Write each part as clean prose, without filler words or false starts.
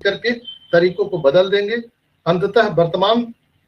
करके तरीकों को बदल देंगे। अंततः वर्तमान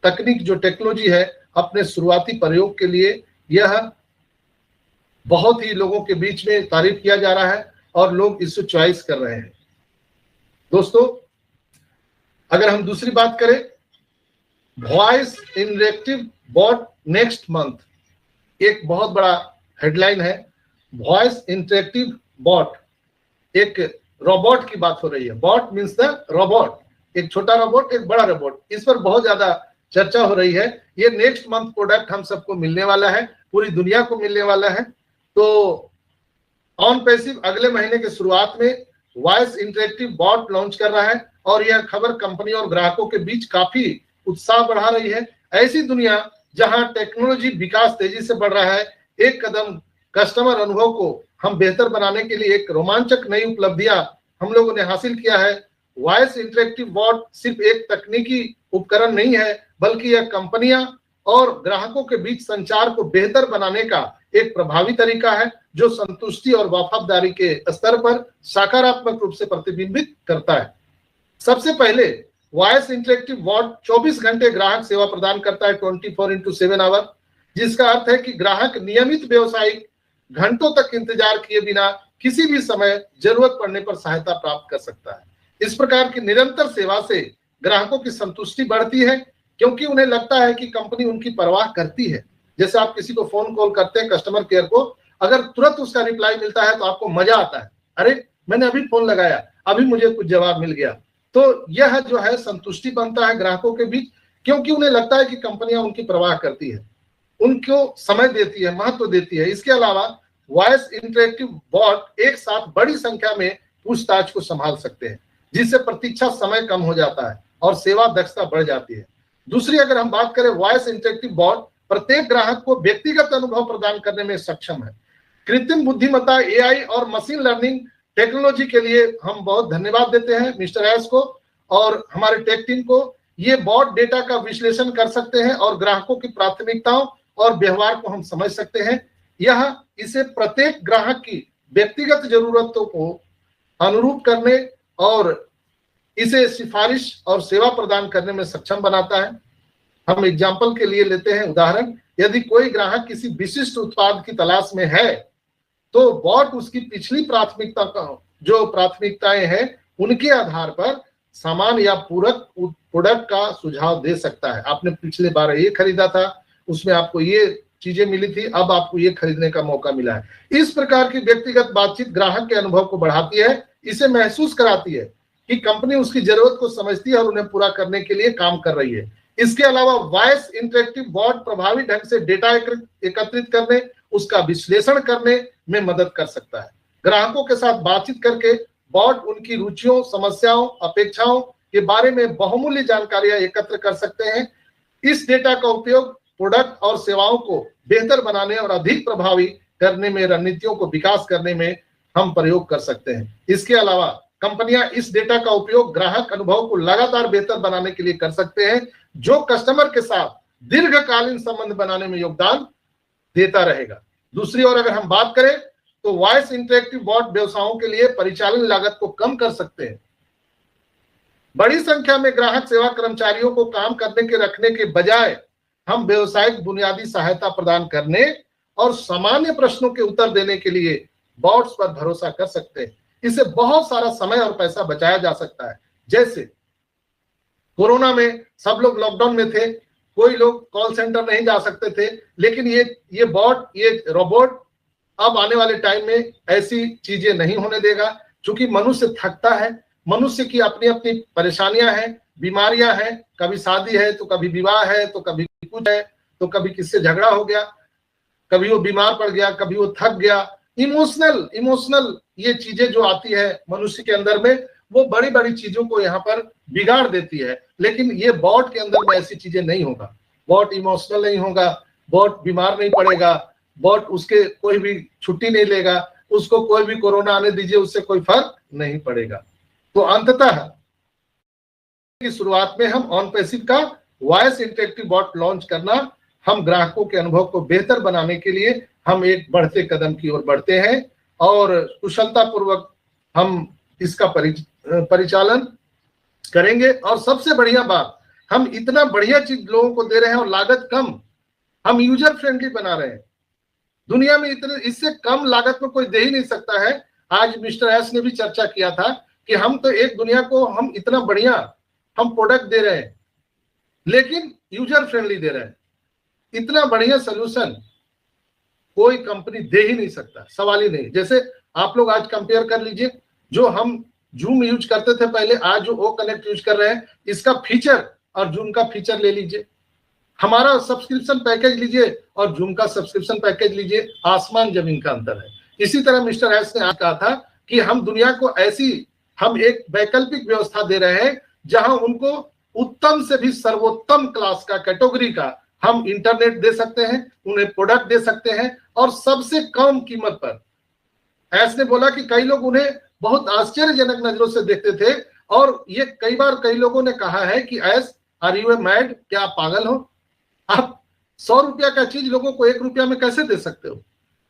तकनीक जो टेक्नोलॉजी है अपने शुरुआती प्रयोग के लिए यह बहुत ही लोगों के बीच में तारीफ किया जा रहा है और लोग इससे चॉइस कर रहे हैं। दोस्तों, अगर हम दूसरी बात करें, voice interactive bot next month, एक बहुत बड़ा हेडलाइन है। वॉइस इंटरेक्टिव बॉट, एक रोबोट की बात हो रही है। बॉट मींस द रोबोट, एक छोटा रोबोट, एक बड़ा रोबोट। इस पर बहुत ज्यादा चर्चा हो रही है। ये नेक्स्ट मंथ प्रोडक्ट हम सबको मिलने वाला है, पूरी दुनिया को मिलने वाला है। तो ऑनपैसिव अगले महीने की शुरुआत में वॉइस इंटरेक्टिव बॉट लॉन्च कर रहा है और यह खबर कंपनी और ग्राहकों के बीच काफी उत्साह बढ़ा रही है। ऐसी दुनिया जहां टेक्नोलॉजी विकास तेजी से बढ़ रहा है, एक कदम कस्टमर अनुभव को हम बेहतर बनाने के लिए एक रोमांचक नई उपलब्धियां हम लोगों ने हासिल किया है। वॉइस इंटरेक्टिव बॉट सिर्फ एक तकनीकी उपकरण नहीं है, बल्कि यह कंपनियां और ग्राहकों के बीच संचार को बेहतर बनाने का एक प्रभावी तरीका है जो संतुष्टि और वफादारी के स्तर पर सकारात्मक रूप से प्रतिबिंबित करता है। सबसे पहले वॉइस इंटरेक्टिव बॉट 24 घंटे ग्राहक सेवा प्रदान करता है, 24x7 आवर, जिसका अर्थ है कि ग्राहक नियमित व्यावसायिक घंटों तक इंतजार किए बिना किसी भी समय जरूरत पड़ने पर सहायता प्राप्त कर सकता है। इस प्रकार की निरंतर सेवा से ग्राहकों की संतुष्टि बढ़ती है, क्योंकि उन्हें लगता है कि कंपनी उनकी परवाह करती है। जैसे आप किसी को फोन कॉल करते हैं कस्टमर केयर को, अगर तुरंत उसका रिप्लाई मिलता है तो आपको मजा आता है, अरे मैंने अभी फोन लगाया, अभी मुझे कुछ जवाब मिल गया। तो यह जो है संतुष्टि बनता है ग्राहकों के बीच, क्योंकि उन्हें लगता है कि कंपनियां उनकी परवाह करती है, उनको समय देती है, महत्व देती है। इसके अलावा वॉइस इंटरेक्टिव बॉट एक साथ बड़ी संख्या में पूछताछ को संभाल सकते हैं, जिससे प्रतीक्षा समय कम हो जाता है और सेवा दक्षता बढ़ जाती है। दूसरी अगर हम बात करें, वॉइस इंटरेक्टिव बॉट प्रत्येक ग्राहक को व्यक्तिगत अनुभव प्रदान करने में सक्षम है। कृत्रिम बुद्धिमत्ता, एआई और मशीन लर्निंग टेक्नोलॉजी के लिए हम बहुत धन्यवाद देते हैं मिस्टर एस को और हमारे टेक टीम को। ये बॉट डेटा का विश्लेषण कर सकते हैं और ग्राहकों की प्राथमिकताओं और व्यवहार को हम समझ सकते हैं। यह इसे प्रत्येक ग्राहक की व्यक्तिगत जरूरतों को अनुरूप करने और इसे सिफारिश और सेवा प्रदान करने में सक्षम बनाता है। हम एग्जाम्पल के लिए लेते हैं उदाहरण, यदि कोई ग्राहक किसी विशिष्ट उत्पाद की तलाश में है तो बॉट उसकी पिछली प्राथमिकता का जो प्राथमिकताएं हैं उनके आधार पर सामान या पूरक प्रोडक्ट का सुझाव दे सकता है। आपने पिछले बार ये खरीदा था, उसमें आपको ये चीजें मिली थी, अब आपको ये खरीदने का मौका मिला है। इस प्रकार की व्यक्तिगत बातचीत ग्राहक के अनुभव को बढ़ाती है, इसे महसूस कराती है कि कंपनी उसकी जरूरत को समझती है और उन्हें पूरा करने के लिए काम कर रही है। इसके अलावा वॉइस इंटरेक्टिव बॉट प्रभावी ढंग से डेटा एकत्रित करने, उसका विश्लेषण करने में मदद कर सकता है। ग्राहकों के साथ बातचीत करके बॉट उनकी रुचियों, समस्याओं, अपेक्षाओं के बारे में बहुमूल्य जानकारियां एकत्र कर सकते हैं। इस डेटा का उपयोग प्रोडक्ट और सेवाओं को बेहतर बनाने और अधिक प्रभावी करने में, रणनीतियों को विकास करने में हम प्रयोग कर सकते हैं। इसके अलावा कंपनियां इस डेटा का उपयोग ग्राहक अनुभव को लगातार बेहतर बनाने के लिए कर सकते हैं, जो कस्टमर के साथ दीर्घकालीन संबंध बनाने में योगदान देता रहेगा। दूसरी ओर अगर हम बात करें तो वॉइस इंटरेक्टिव बॉट व्यवसायों के लिए परिचालन लागत को कम कर सकते हैं। बड़ी संख्या में ग्राहक सेवा कर्मचारियों को काम करने के रखने के बजाय हम व्यवसायिक बुनियादी सहायता प्रदान करने और सामान्य प्रश्नों के उत्तर देने के लिए बॉट्स पर भरोसा कर सकते हैं। इससे बहुत सारा समय और पैसा बचाया जा सकता है। जैसे कोरोना में सब लोग लॉकडाउन में थे, कोई लोग कॉल सेंटर नहीं जा सकते थे, लेकिन ये बॉट, ये रोबोट अब आने वाले टाइम में ऐसी चीजें नहीं होने देगा। क्योंकि मनुष्य थकता है, मनुष्य की अपनी अपनी परेशानियां हैं, बीमारियां हैं, कभी शादी है तो कभी विवाह है तो कभी कुछ है तो कभी किससे झगड़ा हो गया, कभी वो बीमार पड़ गया, कभी वो थक गया। इमोशनल ये चीजें जो आती है मनुष्य के अंदर में, वो बड़ी बड़ी चीजों को यहाँ पर बिगाड़ देती है। लेकिन ये बॉट के अंदर में ऐसी चीजें नहीं होगा। बॉट इमोशनल नहीं होगा, बॉट बीमार नहीं पड़ेगा, बॉट उसके कोई भी छुट्टी नहीं लेगा, उसको कोई भी कोरोना आने दीजिए, उससे कोई फर्क नहीं पड़ेगा। तो अंततः की शुरुआत में हम ऑन पैसिव का वॉइस इंटरेक्टिव बॉट लॉन्च करना हम ग्राहकों के अनुभव को बेहतर बनाने के लिए हम एक बढ़ते कदम की ओर बढ़ते हैं और कुशलता पूर्वक हम इसका परिचालन करेंगे। और सबसे बढ़िया बात, हम इतना बढ़िया चीज लोगों को दे रहे हैं और लागत कम, हम यूजर फ्रेंडली बना रहे हैं। दुनिया में इतने इससे कम लागत में कोई दे ही नहीं सकता है। आज मिस्टर एस ने भी चर्चा किया था कि हम तो एक दुनिया को हम इतना बढ़िया हम प्रोडक्ट दे रहे हैं लेकिन यूजर फ्रेंडली दे रहे हैं। इतना बढ़िया सोल्यूशन कोई कंपनी दे ही नहीं सकता, सवाल ही नहीं। जैसे आप लोग आज कंपेयर कर लीजिए, जो हम जूम यूज करते थे पहले, आज जो ओ कनेक्ट यूज कर रहे हैं, इसका फीचर और जूम का फीचर ले लीजिए, हमारा सब्सक्रिप्शन पैकेज लीजिए और जूम का सब्सक्रिप्शन पैकेज लीजिए, आसमान जमीन का अंतर है। इसी तरह मिस्टर एस ने आज कहा था कि हम दुनिया को ऐसी हम एक वैकल्पिक व्यवस्था दे रहे हैं जहां उनको उत्तम से भी सर्वोत्तम क्लास का कैटेगरी का हम इंटरनेट दे सकते हैं, उन्हें प्रोडक्ट दे सकते हैं और सबसे कम कीमत पर। एस ने बोला कि कई लोग उन्हें बहुत आश्चर्यजनक नजरों से देखते थे और ये कई लोगों ने कहा है कि yes, are you a mad, क्या आप पागल हो? आप 100 रुपया का चीज लोगों को 1 रुपया में कैसे दे सकते हो?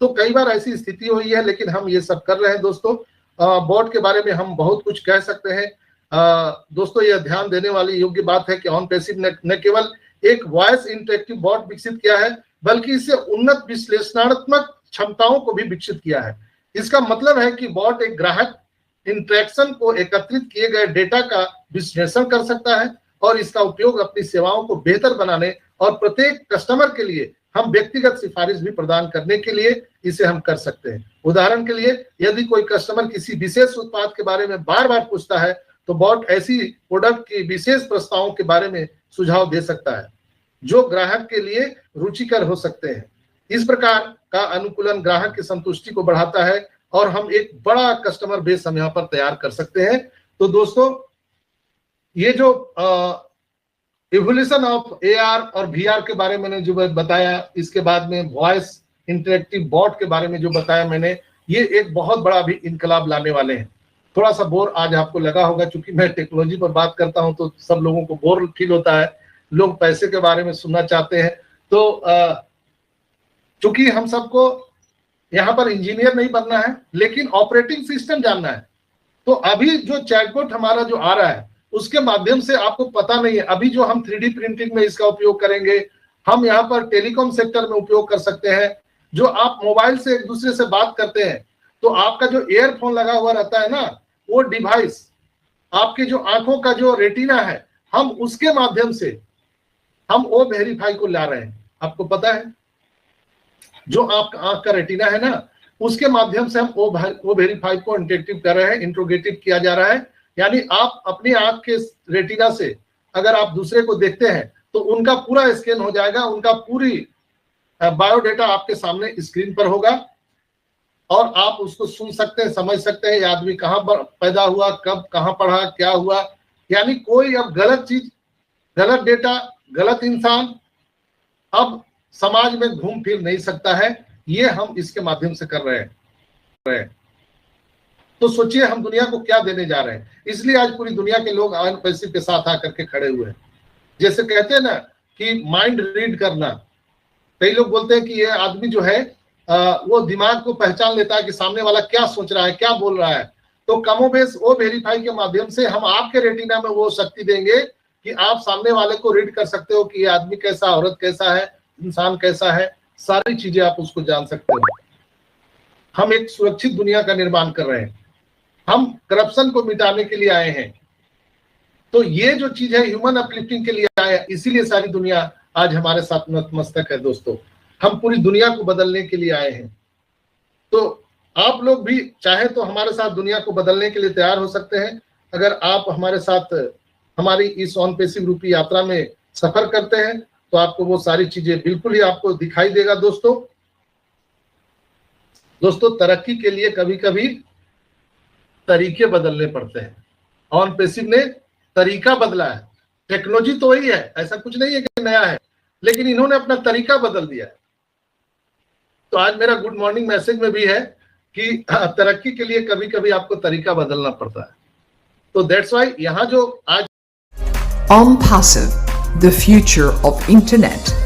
तो कई बार ऐसी स्थिति हुई है, लेकिन हम ये सब कर रहे हैं दोस्तों। बॉट के बारे में हम बहुत कुछ कह सकते हैं। दोस्तों, यह ध्यान देने वाली योग्य बात है कि ऑनपैसिव ने केवल एक वॉइस इंटरेक्टिव बॉट विकसित किया है, बल्कि इसे उन्नत विश्लेषणात्मक क्षमताओं को भी विकसित किया है। इसका मतलब है कि बॉट एक ग्राहक इंटरेक्शन को एकत्रित किए गए डेटा का विश्लेषण कर सकता है और इसका उपयोग अपनी सेवाओं को बेहतर बनाने और प्रत्येक कस्टमर के लिए हम व्यक्तिगत सिफारिश भी प्रदान करने के लिए इसे हम कर सकते हैं। उदाहरण के लिए, यदि कोई कस्टमर किसी विशेष उत्पाद के बारे में बार बार पूछता है तो बॉट ऐसी प्रोडक्ट की विशेष प्रस्तावों के बारे में सुझाव दे सकता है जो ग्राहक के लिए रुचिकर हो सकते हैं। इस प्रकार का अनुकूलन ग्राहक की संतुष्टि को बढ़ाता है और हम एक बड़ा कस्टमर बेस हम यहाँ पर तैयार कर सकते हैं। तो दोस्तों, ये जो इवोल्यूशन ऑफ एआर और वीआर के बारे में मैंने जो बताया, इसके बाद में वॉइस इंटरेक्टिव बॉट के बारे में जो बताया मैंने, ये एक बहुत बड़ा भी इनकलाब लाने वाले हैं। थोड़ा सा बोर आज आपको लगा होगा, क्योंकि मैं टेक्नोलॉजी पर बात करता हूं तो सब लोगों को बोर फील होता है, लोग पैसे के बारे में सुनना चाहते हैं। तो चूंकि हम सबको यहाँ पर इंजीनियर नहीं बनना है लेकिन ऑपरेटिंग सिस्टम जानना है, तो अभी जो चैटबॉट हमारा जो आ रहा है उसके माध्यम से आपको पता नहीं है, अभी जो हम 3D प्रिंटिंग में इसका उपयोग करेंगे, हम यहाँ पर टेलीकॉम सेक्टर में उपयोग कर सकते हैं। जो आप मोबाइल से एक दूसरे से बात करते हैं तो आपका जो ईयरफोन लगा हुआ रहता है ना, वो डिवाइस आपके जो आंखों का जो रेटिना है, हम उसके माध्यम से हम ओ वेरीफाई को ला रहे हैं। आपको पता है, जो आपका आंख का रेटिना है ना, उसके माध्यम से हम ओ वेरीफाई को इंटरेक्टिव कर रहे हैं, इंट्रोगेटिव किया जा रहा है। यानी आप अपनी आंख के रेटिना से अगर आप दूसरे को देखते हैं तो उनका पूरा स्कैन हो जाएगा, उनका पूरी बायोडेटा आपके सामने स्क्रीन पर होगा और आप उसको सुन सकते हैं, समझ सकते हैं ये आदमी कहाँ पर पैदा हुआ, कब कहाँ पढ़ा, क्या हुआ। यानी कोई अब गलत चीज, गलत डेटा, गलत इंसान अब समाज में घूम फिर नहीं सकता है। ये हम इसके माध्यम से कर रहे हैं। तो सोचिए हम दुनिया को क्या देने जा रहे हैं। इसलिए आज पूरी दुनिया के लोग ऑनपैसिव के साथ आकर के खड़े हुए हैं। जैसे कहते हैं ना कि माइंड रीड करना, कई लोग बोलते हैं कि ये आदमी जो है वो दिमाग को पहचान लेता है कि सामने वाला क्या सोच रहा है, क्या बोल रहा है। तो कमोबेश वो वेरीफाई के माध्यम से हम आपके रेटिना में वो शक्ति देंगे कि आप सामने वाले को रीड कर सकते हो कि ये आदमी कैसा, औरत कैसा है, इंसान कैसा है, सारी चीजें आप उसको जान सकते हो। हम एक सुरक्षित दुनिया का निर्माण कर रहे हैं, हम करप्शन को मिटाने के लिए आए हैं। तो ये जो चीज है ह्यूमन अपलिफ्टिंग के लिए आए, इसीलिए सारी दुनिया आज हमारे साथ नतमस्तक है। दोस्तों, हम पूरी दुनिया को बदलने के लिए आए हैं। तो आप लोग भी चाहे तो हमारे साथ दुनिया को बदलने के लिए तैयार हो सकते हैं। अगर आप हमारे साथ हमारी इस ऑनपैसिव रूपी यात्रा में सफर करते हैं तो आपको वो सारी चीजें बिल्कुल ही आपको दिखाई देगा। दोस्तों, तरक्की के लिए कभी कभी तरीके बदलने पड़ते हैं। ऑनपैसिव ने तरीका बदला है। टेक्नोलॉजी तो वही है, ऐसा कुछ नहीं है कि नया है, लेकिन इन्होंने अपना तरीका बदल दिया है। तो आज मेरा गुड मॉर्निंग मैसेज में भी है कि तरक्की के लिए कभी कभी आपको तरीका बदलना पड़ता है। तो दैट्स व्हाई यहाँ जो आज OnPassive, the future of internet.